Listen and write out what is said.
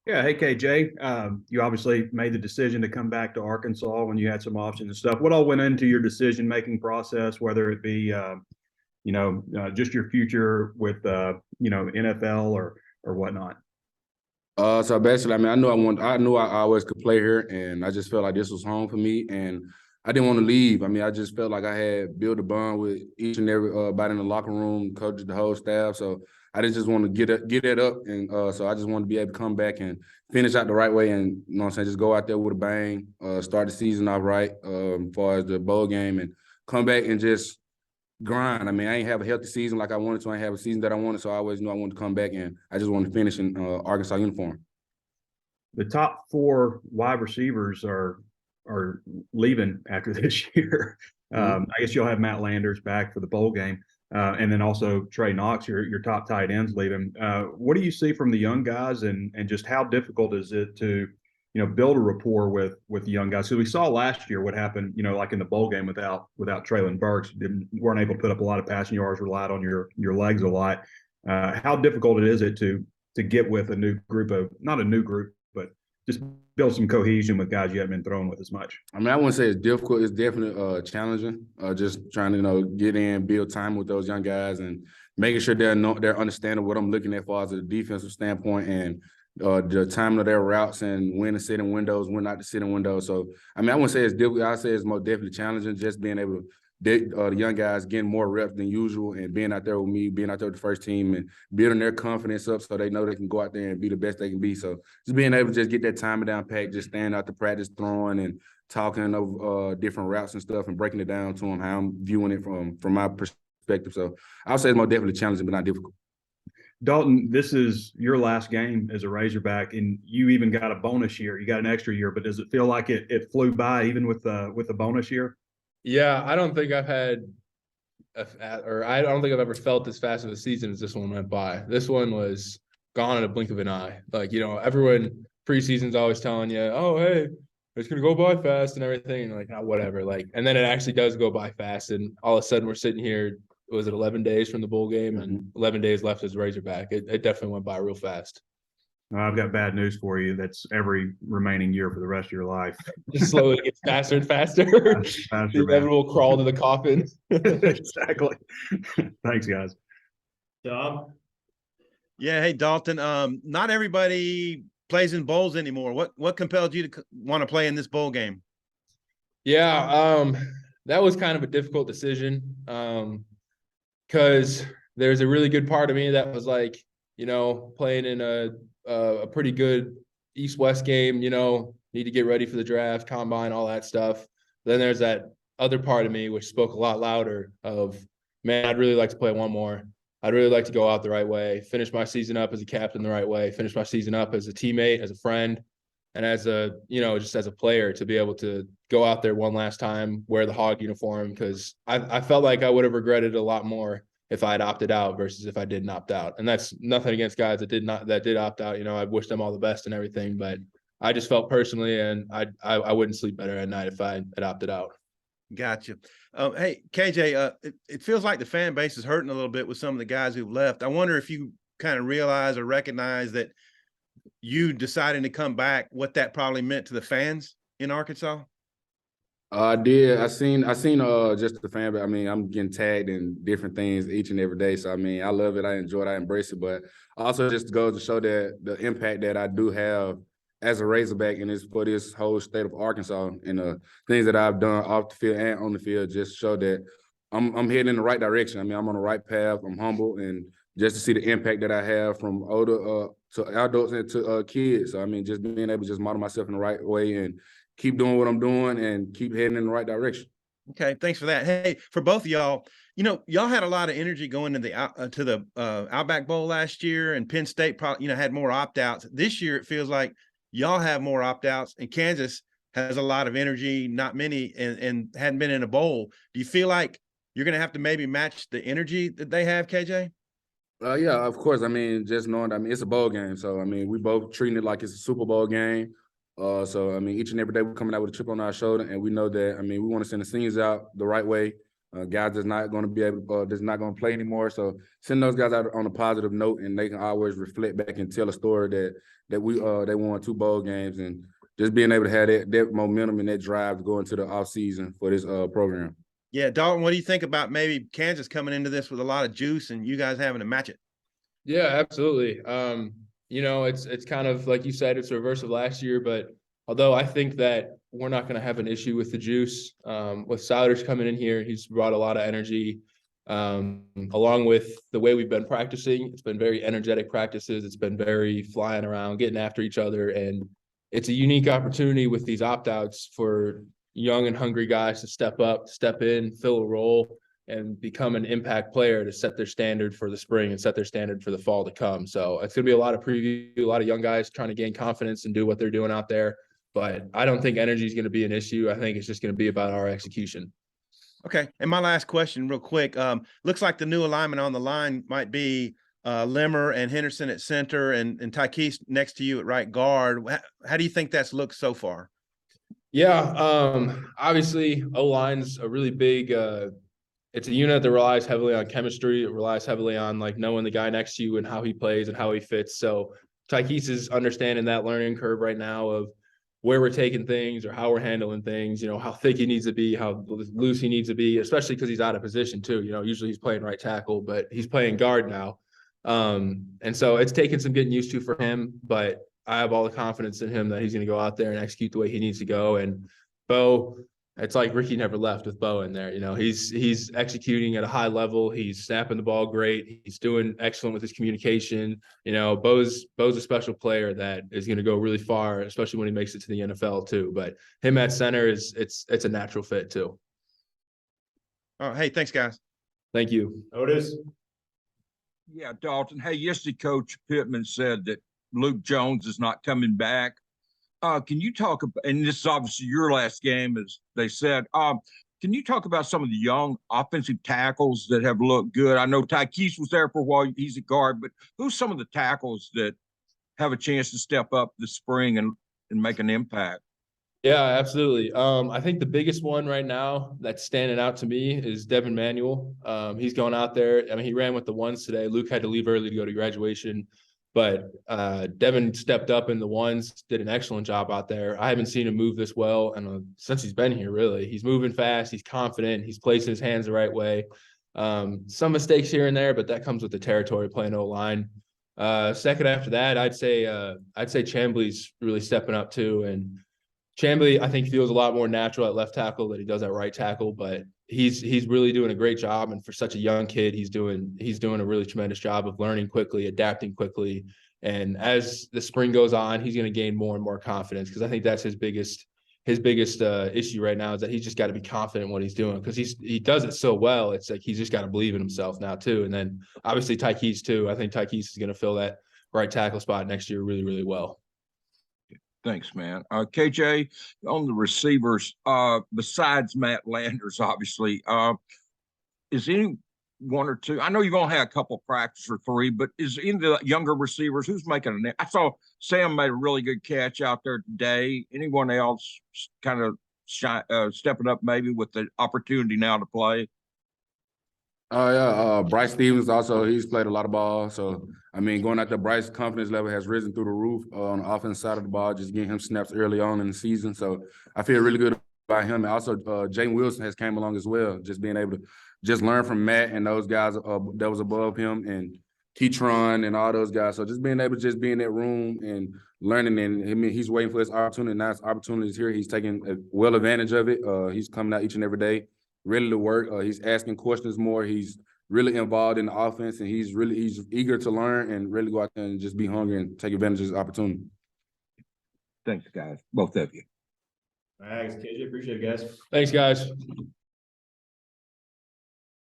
Yeah, hey KJ. You obviously made the decision to come back to Arkansas when you had some options and stuff. What all went into your decision making process, whether it be just your future with NFL or whatnot? So basically, I mean, I knew I always could play here, and I just felt like this was home for me, and I didn't want to leave. I mean, I just felt like I had built a bond with each and every body in the locker room, coaches, the whole staff. So I didn't just want to get it up, and so I just wanted to be able to come back and finish out the right way, and you know what I'm saying, just go out there with a bang, start the season off right, as far as the bowl game, and come back and just grind. I mean, I ain't have a healthy season like I wanted to. I ain't have a season that I wanted, so I always knew I wanted to come back, and I just wanted to finish in Arkansas uniform. The top four wide receivers are leaving after this year. I guess you'll have Matt Landers back for the bowl game, and then also Trey Knox, your top tight ends, leaving. What do you see from the young guys, and just how difficult is it to build a rapport with the young guys? So we saw last year what happened, like in the bowl game without Traylon Burks, weren't able to put up a lot of passing yards, relied on your legs a lot. How difficult is it to get with a new group of, not a new group, but just build some cohesion with guys you haven't been throwing with as much? I mean, I wouldn't say it's difficult. It's definitely challenging. Just trying to get in, build time with those young guys, and making sure they're understanding what I'm looking at as far as a defensive standpoint, and the timing of their routes, and when to sit in windows, when not to sit in windows. So I mean, I wouldn't say it's difficult. I say it's most definitely challenging. Just being able to the young guys getting more reps than usual, and being out there with me, being out there with the first team, and building their confidence up so they know they can go out there and be the best they can be. So just being able to just get that timing down pat, just standing out to practice, throwing and talking of different routes and stuff, and breaking it down to them how I'm viewing it from my perspective. So I'll say it's more definitely challenging, but not difficult. Dalton, this is your last game as a Razorback, and you even got a bonus year. You got an extra year, but does it feel like it flew by even with the bonus year? Yeah, I don't think I've had, or I don't think I've ever felt this fast of a season as this one went by. This one was gone in a blink of an eye. Like, everyone preseason's always telling you, oh, hey, it's going to go by fast and everything. And like, oh, whatever. Like, and then it actually does go by fast. And all of a sudden we're sitting here, was it 11 days from the bowl game and 11 days left as Razorback. It definitely went by real fast. I've got bad news for you. That's every remaining year for the rest of your life. Just slowly gets faster and faster. The inevitable crawl to the coffin. Exactly. Thanks, guys. Dom? Yeah, hey, Dalton. Not everybody plays in bowls anymore. What compelled you to want to play in this bowl game? Yeah, that was kind of a difficult decision because there's a really good part of me that was like, playing in a pretty good East-West game, need to get ready for the draft, combine, all that stuff. Then there's that other part of me which spoke a lot louder of, man, I'd really like to play one more. I'd really like to go out the right way, finish my season up as a captain the right way, finish my season up as a teammate, as a friend, and as just as a player, to be able to go out there one last time, wear the Hog uniform, because I felt like I would have regretted a lot more if I had opted out versus if I didn't opt out. And that's nothing against guys that did opt out. I wish them all the best and everything, but I just felt personally, and I wouldn't sleep better at night if I had opted out. Gotcha. Hey, KJ, it feels like the fan base is hurting a little bit with some of the guys who've left. I wonder if you kind of realize or recognize that you deciding to come back, what that probably meant to the fans in Arkansas. I did. I seen just the fan, but I mean, I'm getting tagged in different things each and every day. So I mean, I love it. I enjoy it. I embrace it. But also just goes to show that the impact that I do have as a Razorback for this whole state of Arkansas, and the things that I've done off the field and on the field just show that I'm heading in the right direction. I mean, I'm on the right path. I'm humble, and just to see the impact that I have from older to adults and to kids. So I mean, just being able to just model myself in the right way and keep doing what I'm doing and keep heading in the right direction. Okay, thanks for that. Hey, for both of y'all, y'all had a lot of energy going to the Outback Bowl last year, and Penn State probably had more opt-outs. This year, it feels like y'all have more opt-outs, and Kansas has a lot of energy, not many, and hadn't been in a bowl. Do you feel like you're going to have to maybe match the energy that they have, KJ? Yeah, of course. I mean, just knowing, I mean, it's a bowl game. So, I mean, we both treating it like it's a Super Bowl game. So, I mean, each and every day we're coming out with a chip on our shoulder, and we know that, I mean, we want to send the seniors out the right way. Guys that's not going to be able, that's not going to play anymore. So send those guys out on a positive note, and they can always reflect back and tell a story that they won 2 bowl games, and just being able to have that momentum and that drive to go into the offseason for this program. Yeah, Dalton, what do you think about maybe Kansas coming into this with a lot of juice and you guys having to match it? Yeah, absolutely. It's kind of like you said, it's a reverse of last year, but although I think that we're not going to have an issue with the juice, with Souders coming in here, he's brought a lot of energy, along with the way we've been practicing. It's been very energetic practices. It's been very flying around, getting after each other. And it's a unique opportunity with these opt-outs for young and hungry guys to step up, step in, fill a role, and become an impact player to set their standard for the spring and set their standard for the fall to come. So it's going to be a lot of preview, a lot of young guys trying to gain confidence and do what they're doing out there. But I don't think energy is going to be an issue. I think it's just going to be about our execution. Okay. And my last question real quick. Looks like the new alignment on the line might be Limmer and Henderson at center and Tykees next to you at right guard. How do you think that's looked so far? Yeah. Obviously O-line's a really big, it's a unit that relies heavily on chemistry. It relies heavily on like knowing the guy next to you and how he plays and how he fits. So Tykees is understanding that learning curve right now of where we're taking things or how we're handling things, how thick he needs to be, how loose he needs to be, especially because he's out of position too. Usually he's playing right tackle, but he's playing guard now. And so it's taken some getting used to for him, but I have all the confidence in him that he's going to go out there and execute the way he needs to go. And Bo, it's like Ricky never left with Bo in there. He's executing at a high level. He's snapping the ball great. He's doing excellent with his communication. Bo's a special player that is going to go really far, especially when he makes it to the NFL too. But him at center it's a natural fit too. Oh, hey, thanks, guys. Thank you. Otis. Yeah, Dalton. Hey, yesterday, Coach Pittman said that Luke Jones is not coming back. Can you talk about, and this is obviously your last game, as they said, can you talk about some of the young offensive tackles that have looked good? I know Tykees was there for a while. He's a guard, but who's some of the tackles that have a chance to step up this spring and make an impact? Yeah, absolutely. I think the biggest one right now that's standing out to me is Devin Manuel. He's going out there. I mean, he ran with the ones today. Luke had to leave early to go to graduation. But Devin stepped up in the ones, did an excellent job out there. I haven't seen him move this well and since he's been here, really. He's moving fast. He's confident. He's placing his hands the right way. Some mistakes here and there, but that comes with the territory playing O-line. Second after that, I'd say Chambly's really stepping up too. And Chambly, I think, feels a lot more natural at left tackle than he does at right tackle, but he's really doing a great job. And for such a young kid, he's doing a really tremendous job of learning quickly, adapting quickly. And as the spring goes on, he's going to gain more and more confidence, because I think that's his biggest issue right now, is that he's just got to be confident in what he's doing, because he does it so well. It's like he's just got to believe in himself now too. And then obviously Tykees too. I think Tykees is going to fill that right tackle spot next year really, really well. Thanks, man. KJ, on the receivers, besides Matt Landers, obviously, is any one or two? I know you're going to have a couple practice or three, but is any of the younger receivers who's making I saw Sam made a really good catch out there today. Anyone else kind of stepping up maybe with the opportunity now to play? Bryce Stevens also, he's played a lot of ball. So, I mean, going at the Bryce confidence level has risen through the roof on the offense side of the ball, just getting him snaps early on in the season. So I feel really good about him. And also, Jaden Wilson has came along as well, just being able to just learn from Matt and those guys that was above him, and Keytron and all those guys. So just being able to just be in that room and learning, and I mean, he's waiting for his opportunity. Now his opportunity is here. He's taking well advantage of it. He's coming out each and every day, ready to work. He's asking questions more. He's really involved in the offense, and he's eager to learn and really go out there and just be hungry and take advantage of his opportunity. Thanks, guys, both of you. Thanks, KJ. Appreciate it, guys. Thanks, guys.